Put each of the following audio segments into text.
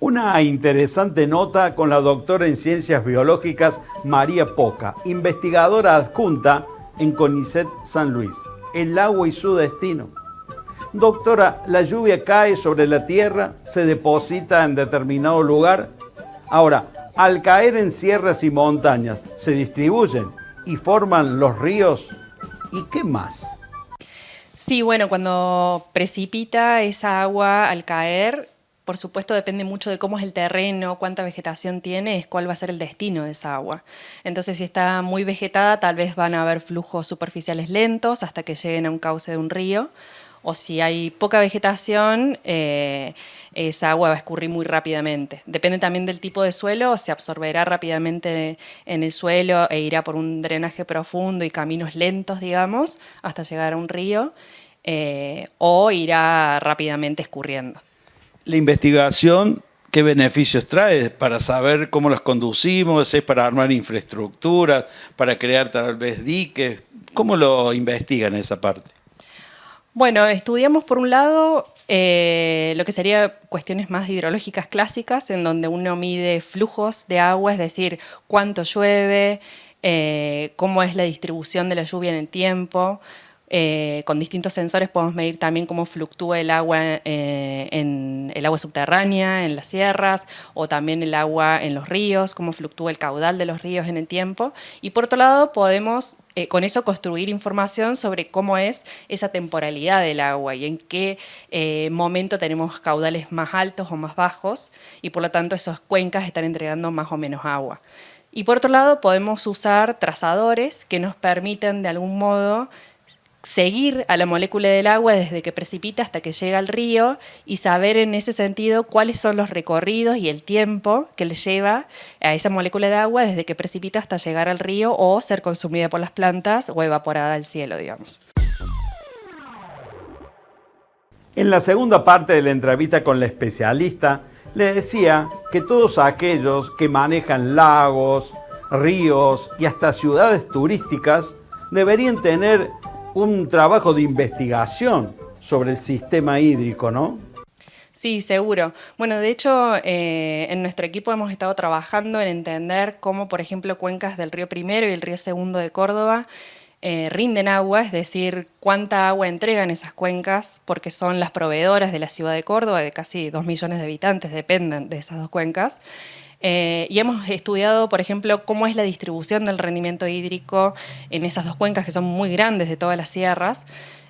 Una interesante nota con la doctora en Ciencias Biológicas María Poca, investigadora adjunta en CONICET San Luis. El agua y su destino. Doctora, la lluvia cae sobre la tierra, se deposita en determinado lugar. Ahora, al caer en sierras y montañas, se distribuyen y forman los ríos. ¿Y qué más? Sí, bueno, cuando precipita esa agua al caer, por supuesto depende mucho de cómo es el terreno, cuánta vegetación tiene, es cuál va a ser el destino de esa agua. Entonces, si está muy vegetada, tal vez van a haber flujos superficiales lentos hasta que lleguen a un cauce de un río. O si hay poca vegetación, esa agua va a escurrir muy rápidamente. Depende también del tipo de suelo, se absorberá rápidamente en el suelo e irá por un drenaje profundo y caminos lentos, digamos, hasta llegar a un río, o irá rápidamente escurriendo. La investigación, ¿qué beneficios trae para saber cómo las conducimos? ¿Es para armar infraestructuras, para crear tal vez diques? ¿Cómo lo investigan esa parte? Bueno, estudiamos por un lado lo que sería cuestiones más hidrológicas clásicas, en donde uno mide flujos de agua, es decir, cuánto llueve, cómo es la distribución de la lluvia en el tiempo. Con distintos sensores podemos medir también cómo fluctúa el agua en el agua subterránea, en las sierras, o también el agua en los ríos, cómo fluctúa el caudal de los ríos en el tiempo. Y por otro lado podemos con eso construir información sobre cómo es esa temporalidad del agua y en qué momento tenemos caudales más altos o más bajos, y por lo tanto esas cuencas están entregando más o menos agua. Y por otro lado podemos usar trazadores que nos permiten de algún modo seguir a la molécula del agua desde que precipita hasta que llega al río y saber en ese sentido cuáles son los recorridos y el tiempo que le lleva a esa molécula de agua desde que precipita hasta llegar al río o ser consumida por las plantas o evaporada al cielo, digamos. En la segunda parte de la entrevista con la especialista, le decía que todos aquellos que manejan lagos, ríos y hasta ciudades turísticas deberían tener un trabajo de investigación sobre el sistema hídrico, ¿no? Sí, seguro. Bueno, de hecho, en nuestro equipo hemos estado trabajando en entender cómo, por ejemplo, cuencas del río Primero y el río Segundo de Córdoba rinden agua, es decir, cuánta agua entregan esas cuencas, porque son las proveedoras de la ciudad de Córdoba, de casi 2 millones de habitantes, dependen de esas dos cuencas. Y hemos estudiado, por ejemplo, cómo es la distribución del rendimiento hídrico en esas dos cuencas que son muy grandes de todas las sierras.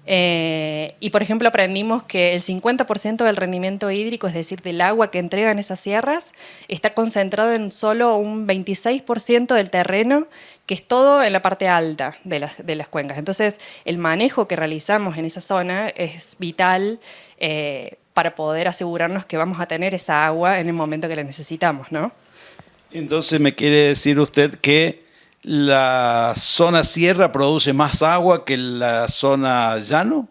Y, por ejemplo, aprendimos que el 50% del rendimiento hídrico, es decir, del agua que entregan esas sierras, está concentrado en solo un 26% del terreno, que es todo en la parte alta de las cuencas. Entonces, el manejo que realizamos en esa zona es vital para poder asegurarnos que vamos a tener esa agua en el momento que la necesitamos, ¿no? Entonces, ¿me quiere decir usted que la zona sierra produce más agua que la zona llano?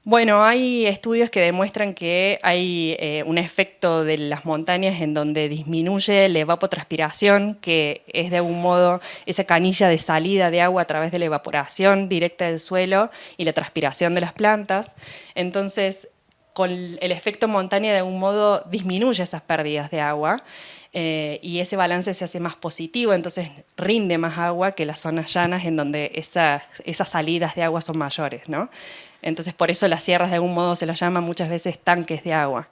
Bueno, hay estudios que demuestran que hay un efecto de las montañas en donde disminuye la evapotranspiración, que es de algún modo esa canilla de salida de agua a través de la evaporación directa del suelo y la transpiración de las plantas. Entonces, con el efecto montaña de algún modo disminuye esas pérdidas de agua. Y ese balance se hace más positivo, entonces rinde más agua que las zonas llanas en donde esas salidas de agua son mayores, ¿no? Entonces por eso las sierras de algún modo se las llama muchas veces tanques de agua.